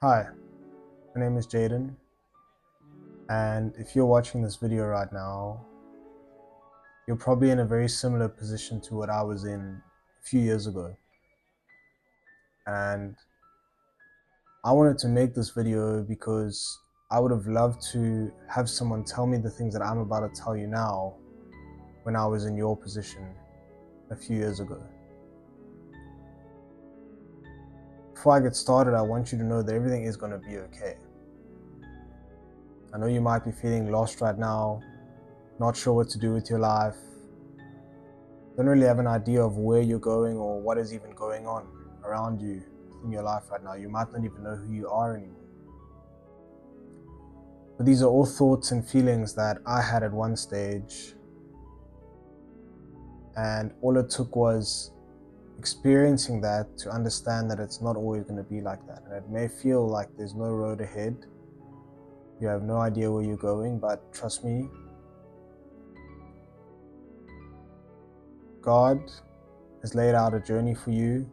Hi, my name is Jaden, and if you're watching this video right now, you're probably in a very similar position to what I was in a few years ago. And I wanted to make this video because I would have loved to have someone tell me the things that I'm about to tell you now when I was in your position a few years ago. Before I get started, I want you to know that everything is going to be okay. I know you might be feeling lost right now, not sure what to do with your life, don't really have an idea of where you're going or what is even going on around you in your life right now. You might not even know who you are anymore. But these are all thoughts and feelings that I had at one stage, and all it took was experiencing that to understand that it's not always going to be like that. And it may feel like there's no road ahead, you have no idea where you're going, but trust me, God has laid out a journey for you,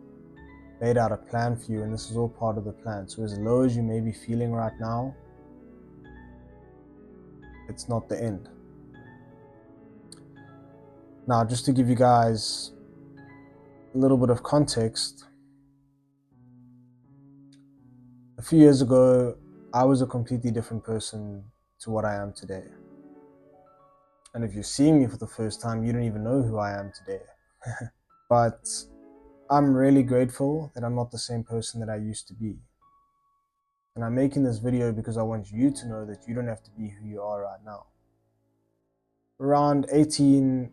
laid out a plan for you, and this is all part of the plan. So as low as you may be feeling right now, it's not the end. Now, just to give you guys a little bit of context, a few years ago, I was a completely different person to what I am today. And if you're seeing me for the first time, you don't even know who I am today. But I'm really grateful that I'm not the same person that I used to be. And I'm making this video because I want you to know that you don't have to be who you are right now. Around 18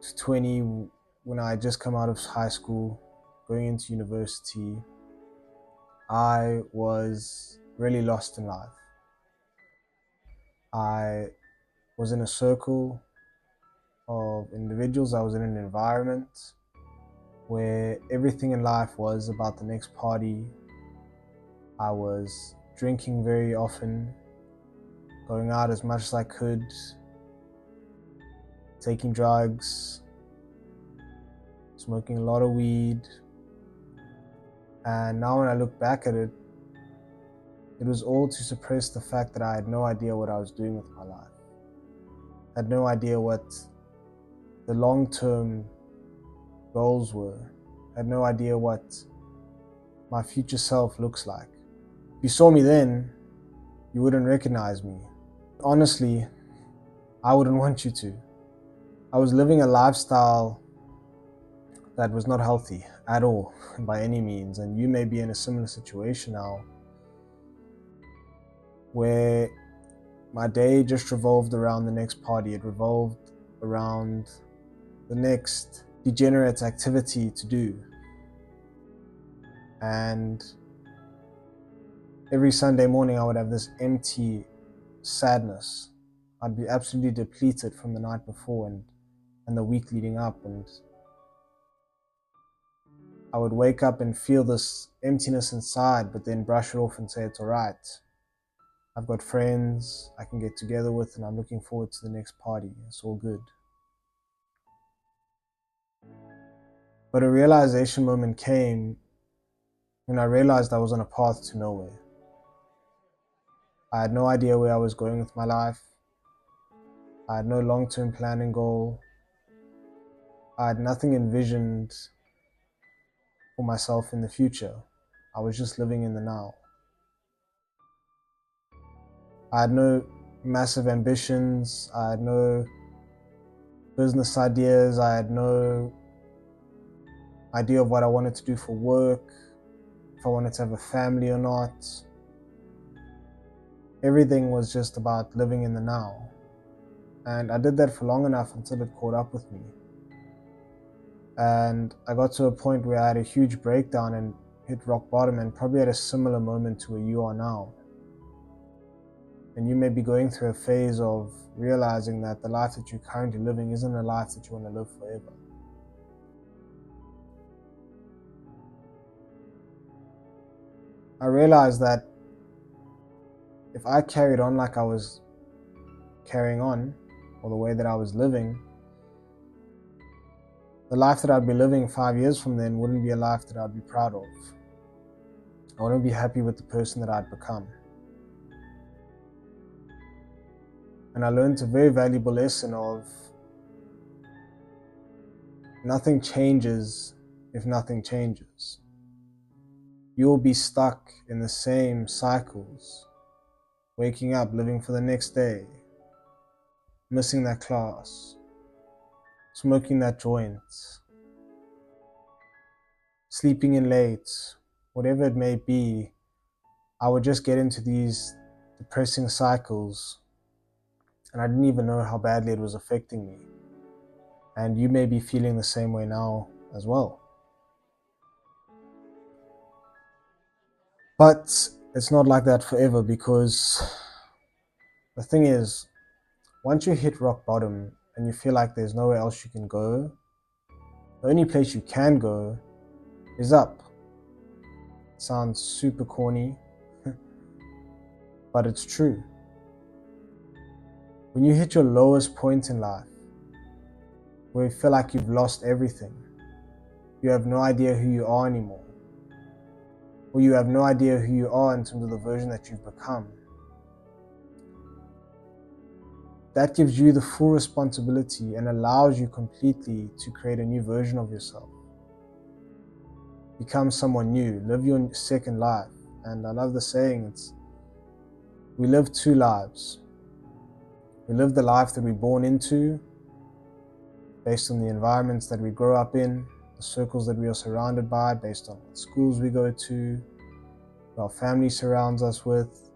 to 20, when I had just come out of high school, going into university, I was really lost in life. I was in a circle of individuals. I was in an environment where everything in life was about the next party. I was drinking very often, going out as much as I could, taking drugs, smoking a lot of weed. And now when I look back at it, it was all to suppress the fact that I had no idea what I was doing with my life. I had no idea what the long-term goals were. I had no idea what my future self looks like. If you saw me then, you wouldn't recognize me. Honestly, I wouldn't want you to. I was living a lifestyle that was not healthy at all, by any means, and you may be in a similar situation now, where my day just revolved around the next party. It revolved around the next degenerate activity to do. And every Sunday morning I would have this empty sadness. I'd be absolutely depleted from the night before and the week leading up, and I would wake up and feel this emptiness inside, but then brush it off and say it's all right. I've got friends I can get together with, and I'm looking forward to the next party. It's all good. But a realization moment came when I realized I was on a path to nowhere. I had no idea where I was going with my life. I had no long-term plan and goal. I had nothing envisioned for myself in the future. I was just living in the now. I had no massive ambitions. I had no business ideas. I had no idea of what I wanted to do for work, if I wanted to have a family or not. Everything was just about living in the now. And I did that for long enough until it caught up with me. And I got to a point where I had a huge breakdown and hit rock bottom, and probably at a similar moment to where you are now. And you may be going through a phase of realizing that the life that you're currently living isn't a life that you want to live forever. I realized that if I carried on like I was carrying on, or the way that I was living, the life that I'd be living 5 years from then wouldn't be a life that I'd be proud of. I want to be happy with the person that I'd become. And I learned a very valuable lesson of nothing changes if nothing changes. You'll be stuck in the same cycles, waking up, living for the next day, missing that class, smoking that joint, sleeping in late, whatever it may be. I would just get into these depressing cycles, and I didn't even know how badly it was affecting me. And you may be feeling the same way now as well. But it's not like that forever, because the thing is, once you hit rock bottom and you feel like there's nowhere else you can go, the only place you can go is up. It sounds super corny, but it's true. When you hit your lowest point in life, where you feel like you've lost everything, you have no idea who you are anymore, or you have no idea who you are in terms of the version that you've become, that gives you the full responsibility and allows you completely to create a new version of yourself. Become someone new, live your second life. And I love the saying, we live two lives. We live the life that we're born into, based on the environments that we grow up in, the circles that we are surrounded by, based on what schools we go to, what our family surrounds us with.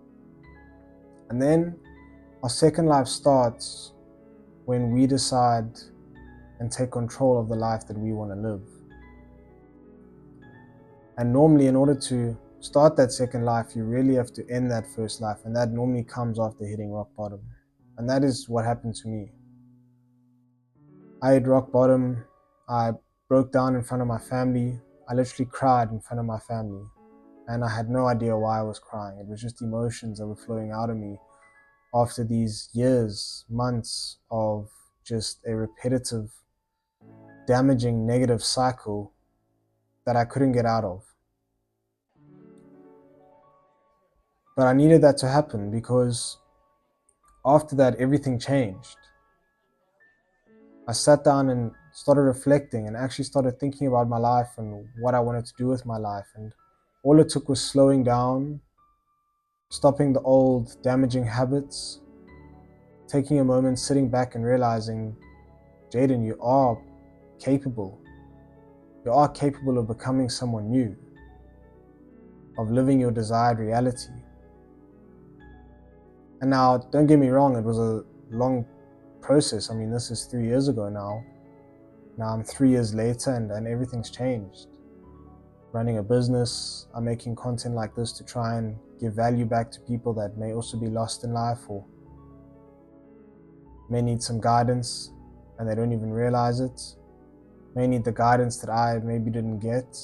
And then our second life starts when we decide and take control of the life that we want to live. And normally, in order to start that second life, you really have to end that first life, and that normally comes after hitting rock bottom. And that is what happened to me. I hit rock bottom. I broke down in front of my family. I literally cried in front of my family, and I had no idea why I was crying. It was just emotions that were flowing out of me after these years, months of just a repetitive, damaging, negative cycle that I couldn't get out of. But I needed that to happen, because after that, everything changed. I sat down and started reflecting and actually started thinking about my life and what I wanted to do with my life. And all it took was slowing down, stopping the old damaging habits, taking a moment, sitting back and realizing, Jaden, you are capable. You are capable of becoming someone new, of living your desired reality. And now, don't get me wrong, it was a long process. I mean, this is 3 years ago now. Now I'm 3 years later, and everything's changed. Running a business, I'm making content like this to try and give value back to people that may also be lost in life, or may need some guidance and they don't even realize it, may need the guidance that I maybe didn't get.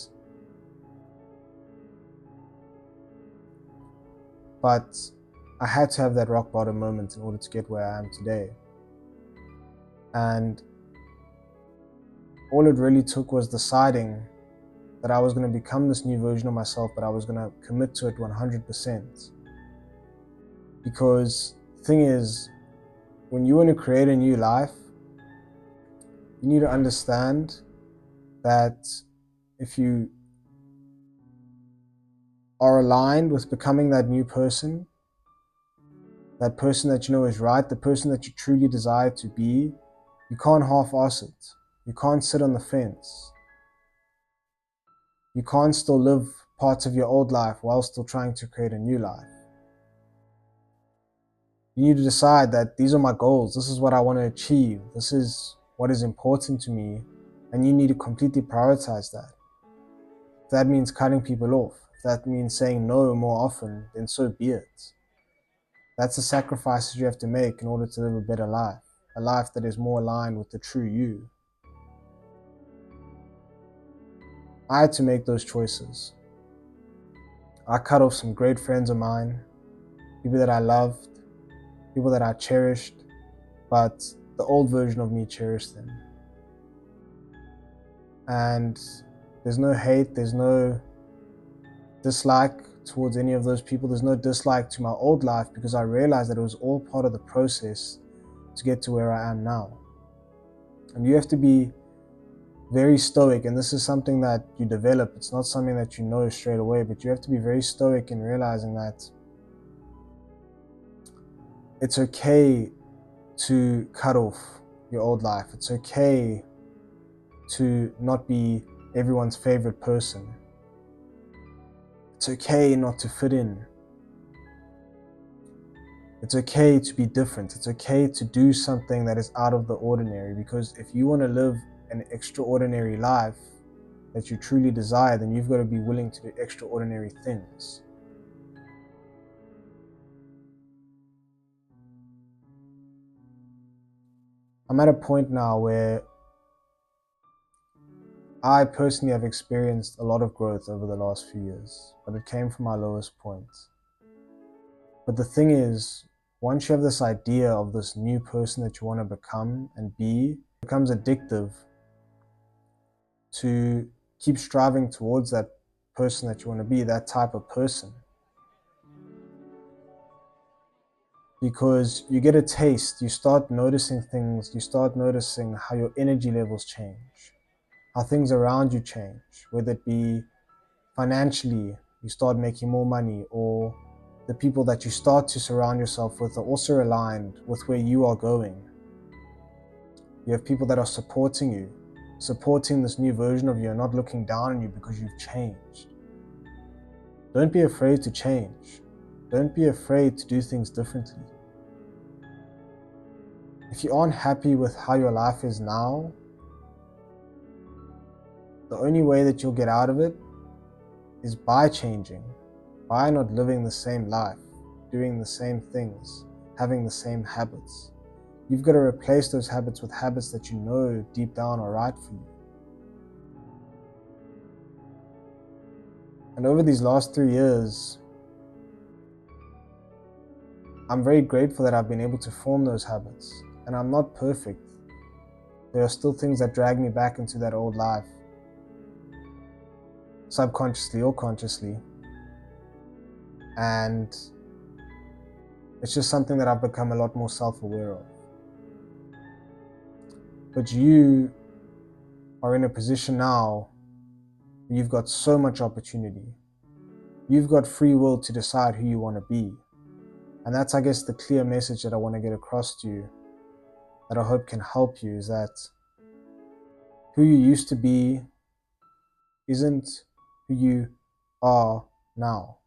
But I had to have that rock bottom moment in order to get where I am today. And all it really took was deciding that I was going to become this new version of myself, but I was going to commit to it 100%. Because the thing is, when you want to create a new life, you need to understand that if you are aligned with becoming that new person, that person that you know is right, the person that you truly desire to be, you can't half-ass it. You can't sit on the fence. You can't still live parts of your old life while still trying to create a new life. You need to decide that these are my goals. This is what I want to achieve. This is what is important to me. And you need to completely prioritize that. If that means cutting people off, if that means saying no more often, then so be it. That's the sacrifices you have to make in order to live a better life. A life that is more aligned with the true you. I had to make those choices. I cut off some great friends of mine, people that I loved, people that I cherished, but the old version of me cherished them. And there's no hate, there's no dislike towards any of those people. There's no dislike to my old life, because I realized that it was all part of the process to get to where I am now. And you have to be very stoic, and this is something that you develop. It's not something that you know straight away, but you have to be very stoic in realizing that it's okay to cut off your old life. It's okay to not be everyone's favorite person. It's okay not to fit in. It's okay to be different. It's okay to do something that is out of the ordinary, because if you want to live an extraordinary life that you truly desire, then you've got to be willing to do extraordinary things. I'm at a point now where I personally have experienced a lot of growth over the last few years, but it came from my lowest point. But the thing is, once you have this idea of this new person that you want to become and be, it becomes addictive to keep striving towards that person that you want to be, that type of person. Because you get a taste, you start noticing things, you start noticing how your energy levels change, how things around you change, whether it be financially, you start making more money, or the people that you start to surround yourself with are also aligned with where you are going. You have people that are supporting you, supporting this new version of you, and not looking down on you because you've changed. Don't be afraid to change. Don't be afraid to do things differently. If you aren't happy with how your life is now, the only way that you'll get out of it is by changing, by not living the same life, doing the same things, having the same habits. You've got to replace those habits with habits that you know deep down are right for you. And over these last 3 years, I'm very grateful that I've been able to form those habits. And I'm not perfect. There are still things that drag me back into that old life, subconsciously or consciously. And it's just something that I've become a lot more self-aware of. But you are in a position now where you've got so much opportunity. You've got free will to decide who you want to be. And that's, I guess, the clear message that I want to get across to you, that I hope can help you, is that who you used to be isn't who you are now.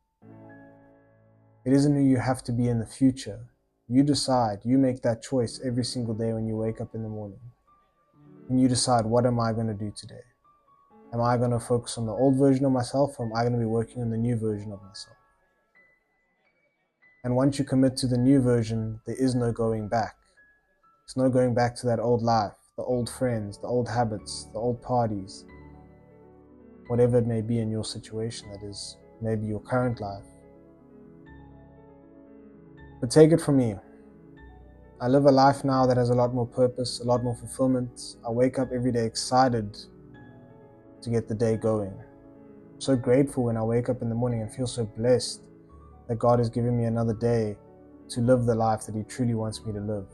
It isn't who you have to be in the future. You decide, you make that choice every single day when you wake up in the morning. And you decide, what am I going to do today? Am I going to focus on the old version of myself, or am I going to be working on the new version of myself? And once you commit to the new version, there is no going back. There's no going back to that old life, the old friends, the old habits, the old parties, whatever it may be in your situation, that is maybe your current life. But take it from me. I live a life now that has a lot more purpose, a lot more fulfillment. I wake up every day excited to get the day going. I'm so grateful when I wake up in the morning and feel so blessed that God has given me another day to live the life that He truly wants me to live.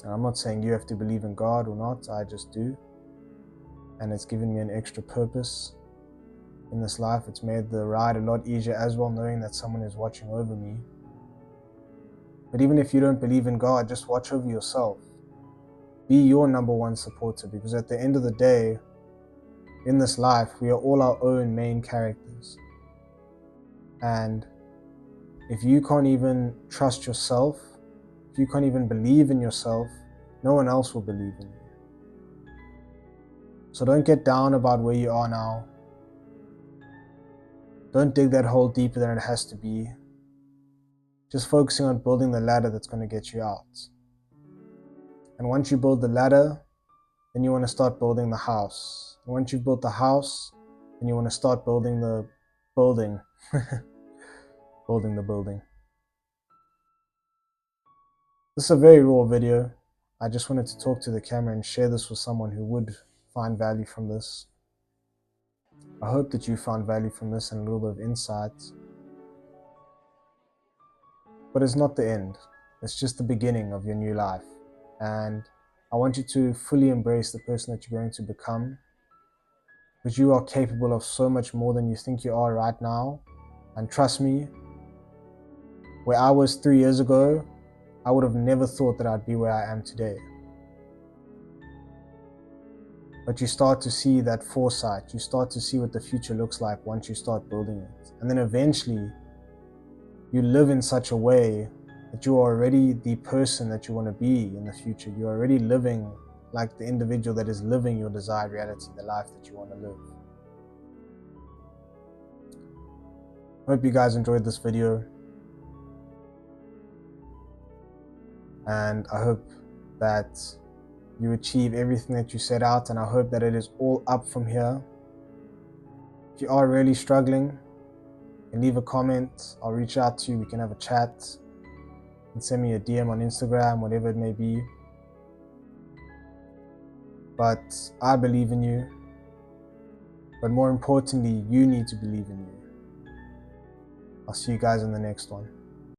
And I'm not saying you have to believe in God or not, I just do. And it's given me an extra purpose in this life. It's made the ride a lot easier as well, knowing that someone is watching over me. But even if you don't believe in God, just watch over yourself. Be your number one supporter, because at the end of the day, in this life, we are all our own main characters. And if you can't even trust yourself, if you can't even believe in yourself, no one else will believe in you. So don't get down about where you are now. Don't dig that hole deeper than it has to be. Just focusing on building the ladder that's going to get you out. And once you build the ladder, then you want to start building the house. And once you've built the house, then you want to start building the building. Building the building. This is a very raw video. I just wanted to talk to the camera and share this with someone who would find value from this. I hope that you found value from this and a little bit of insight. But it's not the end. It's just the beginning of your new life. And I want you to fully embrace the person that you're going to become, because you are capable of so much more than you think you are right now. And trust me, where I was 3 years ago, I would have never thought that I'd be where I am today. But you start to see that foresight. You start to see what the future looks like once you start building it. And then eventually, you live in such a way that you are already the person that you want to be in the future. You're already living like the individual that is living your desired reality, the life that you want to live. I hope you guys enjoyed this video. And I hope that you achieve everything that you set out, and I hope that it is all up from here. If you are really struggling, you can leave a comment. I'll reach out to you. We can have a chat. You can send me a DM on Instagram, whatever it may be. But I believe in you. But more importantly, you need to believe in you. I'll see you guys in the next one.